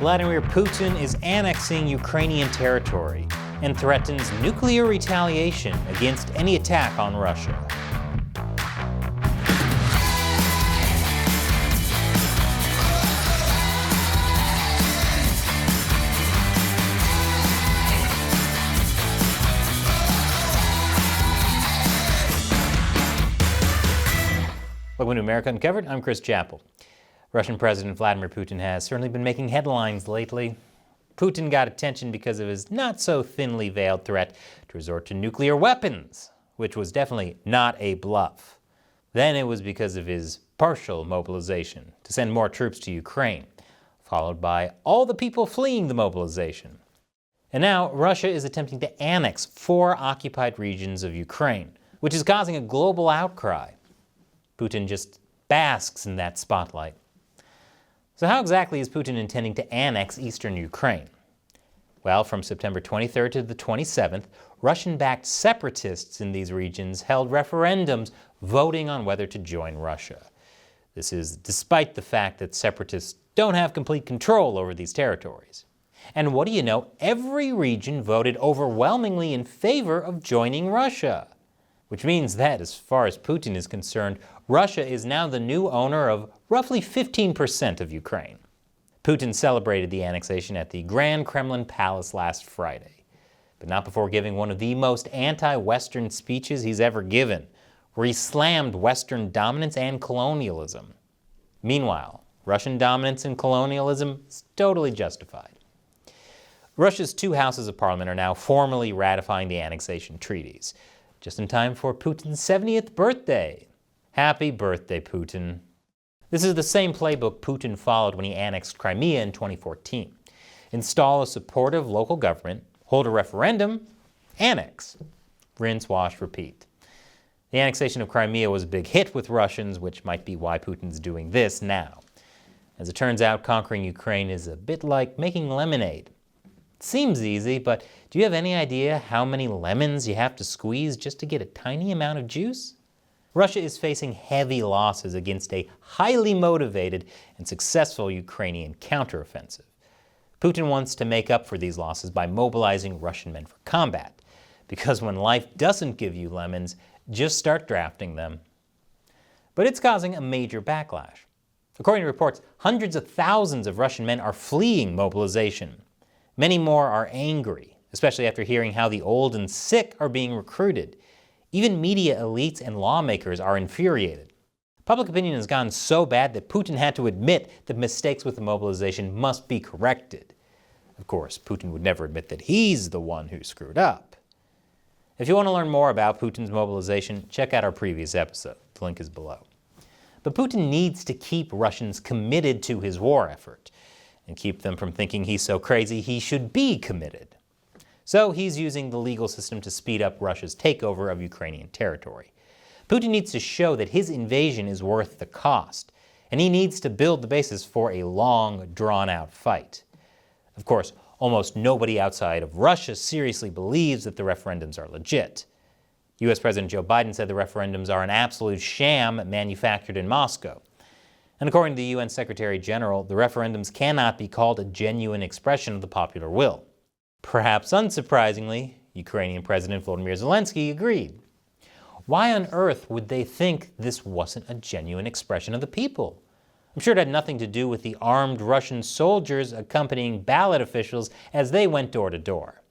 Vladimir Putin is annexing Ukrainian territory and threatens nuclear retaliation against any attack on Russia. Welcome to America Uncovered. I'm Chris Chappell. Russian President Vladimir Putin has certainly been making headlines lately. Putin got attention because of his not-so-thinly veiled threat to resort to nuclear weapons, which was definitely not a bluff. Then it was because of his partial mobilization to send more troops to Ukraine, followed by all the people fleeing the mobilization. And now Russia is attempting to annex 4 occupied regions of Ukraine, which is causing a global outcry. Putin just basks in that spotlight. So how exactly is Putin intending to annex eastern Ukraine? Well, from September 23rd to the 27th, Russian-backed separatists in these regions held referendums voting on whether to join Russia. This is despite the fact that separatists don't have complete control over these territories. And what do you know? Every region voted overwhelmingly in favor of joining Russia. Which means that, as far as Putin is concerned, Russia is now the new owner of roughly 15% of Ukraine. Putin celebrated the annexation at the Grand Kremlin Palace last Friday, but not before giving one of the most anti-Western speeches he's ever given, where he slammed Western dominance and colonialism. Meanwhile, Russian dominance and colonialism is totally justified. Russia's 2 houses of parliament are now formally ratifying the annexation treaties, just in time for Putin's 70th birthday. Happy birthday, Putin. This is the same playbook Putin followed when he annexed Crimea in 2014. Install a supportive local government, hold a referendum, annex. Rinse, wash, repeat. The annexation of Crimea was a big hit with Russians, which might be why Putin's doing this now. As it turns out, conquering Ukraine is a bit like making lemonade. It seems easy, but do you have any idea how many lemons you have to squeeze just to get a tiny amount of juice? Russia is facing heavy losses against a highly motivated and successful Ukrainian counteroffensive. Putin wants to make up for these losses by mobilizing Russian men for combat, because when life doesn't give you lemons, just start drafting them. But it's causing a major backlash. According to reports, hundreds of thousands of Russian men are fleeing mobilization. Many more are angry, especially after hearing how the old and sick are being recruited. Even media elites and lawmakers are infuriated. Public opinion has gone so bad that Putin had to admit that mistakes with the mobilization must be corrected. Of course, Putin would never admit that he's the one who screwed up. If you want to learn more about Putin's mobilization, check out our previous episode. The link is below. But Putin needs to keep Russians committed to his war effort, and keep them from thinking he's so crazy he should be committed. So he's using the legal system to speed up Russia's takeover of Ukrainian territory. Putin needs to show that his invasion is worth the cost, and he needs to build the basis for a long, drawn-out fight. Of course, almost nobody outside of Russia seriously believes that the referendums are legit. U.S. President Joe Biden said the referendums are an absolute sham manufactured in Moscow. And according to the UN Secretary General, the referendums cannot be called a genuine expression of the popular will. Perhaps unsurprisingly, Ukrainian President Volodymyr Zelensky agreed. Why on earth would they think this wasn't a genuine expression of the people? I'm sure it had nothing to do with the armed Russian soldiers accompanying ballot officials as they went door to door.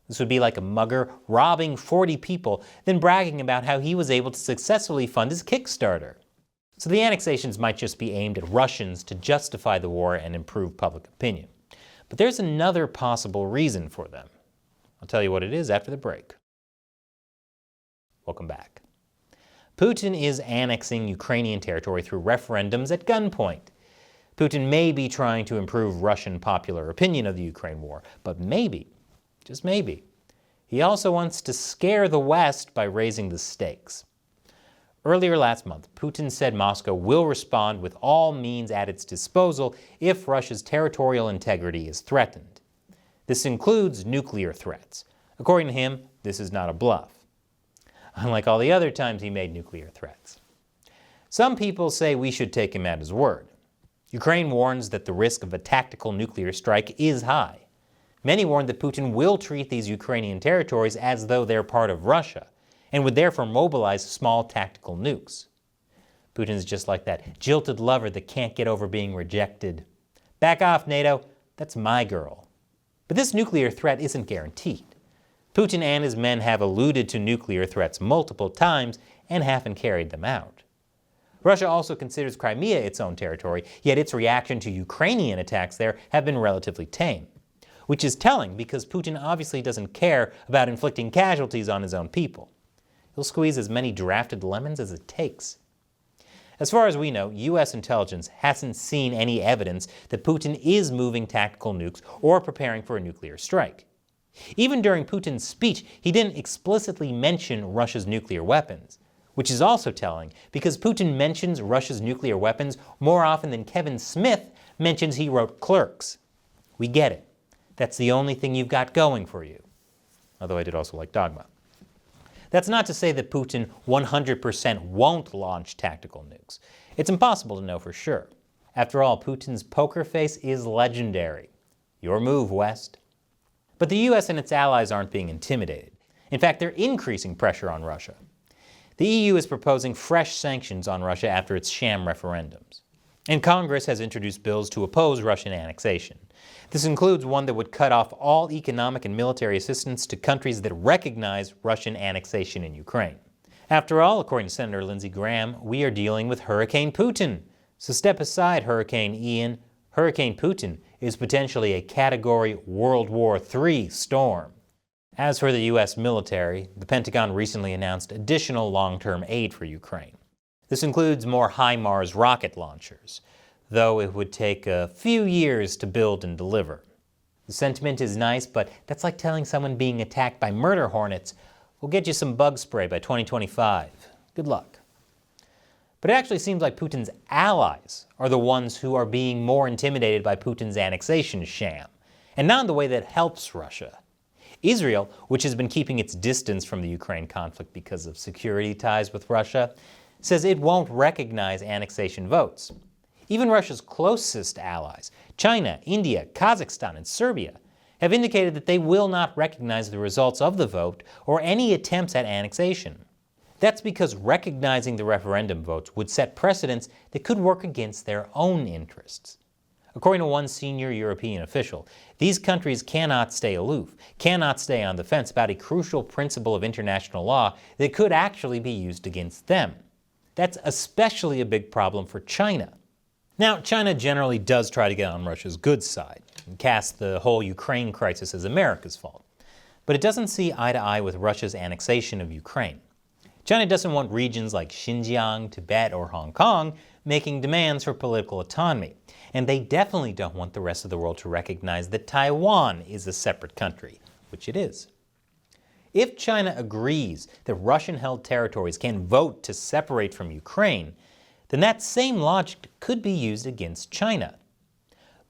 This would be like a mugger robbing 40 people, then bragging about how he was able to successfully fund his Kickstarter. So the annexations might just be aimed at Russians to justify the war and improve public opinion. But there's another possible reason for them. I'll tell you what it is after the break. Welcome back. Putin is annexing Ukrainian territory through referendums at gunpoint. Putin may be trying to improve Russian popular opinion of the Ukraine war, but maybe, just maybe, he also wants to scare the West by raising the stakes. Earlier last month, Putin said Moscow will respond with all means at its disposal if Russia's territorial integrity is threatened. This includes nuclear threats. According to him, this is not a bluff. Unlike all the other times he made nuclear threats. Some people say we should take him at his word. Ukraine warns that the risk of a tactical nuclear strike is high. Many warn that Putin will treat these Ukrainian territories as though they're part of Russia, and would therefore mobilize small tactical nukes. Putin's just like that jilted lover that can't get over being rejected. Back off, NATO. That's my girl. But this nuclear threat isn't guaranteed. Putin and his men have alluded to nuclear threats multiple times and haven't carried them out. Russia also considers Crimea its own territory, yet its reaction to Ukrainian attacks there have been relatively tame. Which is telling because Putin obviously doesn't care about inflicting casualties on his own people. He'll squeeze as many drafted lemons as it takes. As far as we know, U.S. intelligence hasn't seen any evidence that Putin is moving tactical nukes or preparing for a nuclear strike. Even during Putin's speech, he didn't explicitly mention Russia's nuclear weapons, which is also telling because Putin mentions Russia's nuclear weapons more often than Kevin Smith mentions he wrote Clerks. We get it. That's the only thing you've got going for you. Although I did also like Dogma. That's not to say that Putin 100% won't launch tactical nukes. It's impossible to know for sure. After all, Putin's poker face is legendary. Your move, West. But the U.S. and its allies aren't being intimidated. In fact, they're increasing pressure on Russia. The EU is proposing fresh sanctions on Russia after its sham referendums. And Congress has introduced bills to oppose Russian annexation. This includes one that would cut off all economic and military assistance to countries that recognize Russian annexation in Ukraine. After all, according to Senator Lindsey Graham, we are dealing with Hurricane Putin. So step aside, Hurricane Ian. Hurricane Putin is potentially a Category World War III storm. As for the U.S. military, the Pentagon recently announced additional long-term aid for Ukraine. This includes more HIMARS rocket launchers, though it would take a few years to build and deliver. The sentiment is nice, but that's like telling someone being attacked by murder hornets, we'll get you some bug spray by 2025. Good luck. But it actually seems like Putin's allies are the ones who are being more intimidated by Putin's annexation sham, and not in the way that helps Russia. Israel, which has been keeping its distance from the Ukraine conflict because of security ties with Russia, says it won't recognize annexation votes. Even Russia's closest allies, China, India, Kazakhstan, and Serbia, have indicated that they will not recognize the results of the vote or any attempts at annexation. That's because recognizing the referendum votes would set precedents that could work against their own interests. According to one senior European official, these countries cannot stay aloof, cannot stay on the fence about a crucial principle of international law that could actually be used against them. That's especially a big problem for China. Now, China generally does try to get on Russia's good side and cast the whole Ukraine crisis as America's fault. But it doesn't see eye to eye with Russia's annexation of Ukraine. China doesn't want regions like Xinjiang, Tibet, or Hong Kong making demands for political autonomy. And they definitely don't want the rest of the world to recognize that Taiwan is a separate country, which it is. If China agrees that Russian-held territories can vote to separate from Ukraine, then that same logic could be used against China.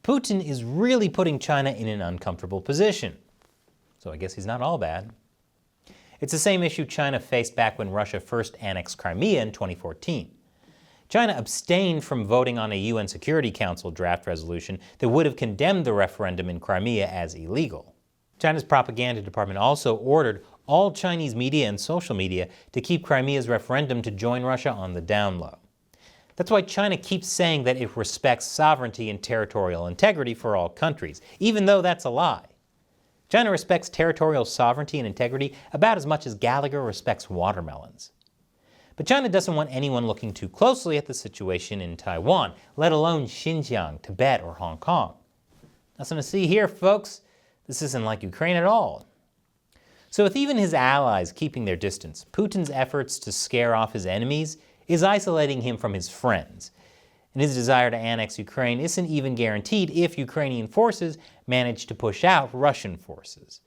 Putin is really putting China in an uncomfortable position. So I guess he's not all bad. It's the same issue China faced back when Russia first annexed Crimea in 2014. China abstained from voting on a UN Security Council draft resolution that would have condemned the referendum in Crimea as illegal. China's propaganda department also ordered all Chinese media and social media to keep Crimea's referendum to join Russia on the down low. That's why China keeps saying that it respects sovereignty and territorial integrity for all countries, even though that's a lie. China respects territorial sovereignty and integrity about as much as Gallagher respects watermelons. But China doesn't want anyone looking too closely at the situation in Taiwan, let alone Xinjiang, Tibet, or Hong Kong. Nothing to see here, folks. This isn't like Ukraine at all. So with even his allies keeping their distance, Putin's efforts to scare off his enemies is isolating him from his friends. And his desire to annex Ukraine isn't even guaranteed if Ukrainian forces manage to push out Russian forces.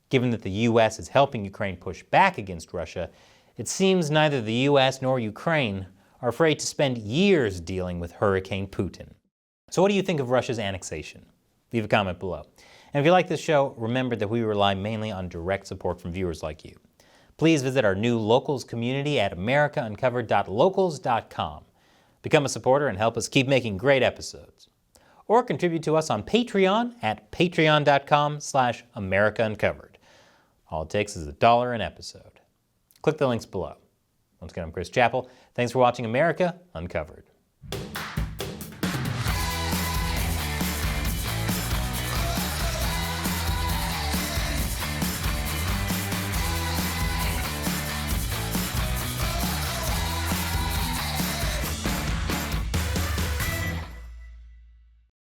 Given that the U.S. is helping Ukraine push back against Russia, it seems neither the U.S. nor Ukraine are afraid to spend years dealing with Hurricane Putin. So what do you think of Russia's annexation? Leave a comment below. And if you like this show, remember that we rely mainly on direct support from viewers like you. Please visit our new Locals community at americauncovered.locals.com. Become a supporter and help us keep making great episodes. Or contribute to us on Patreon at patreon.com/America Uncovered. All it takes is $1 an episode. Click the links below. Once again, I'm Chris Chappell. Thanks for watching America Uncovered.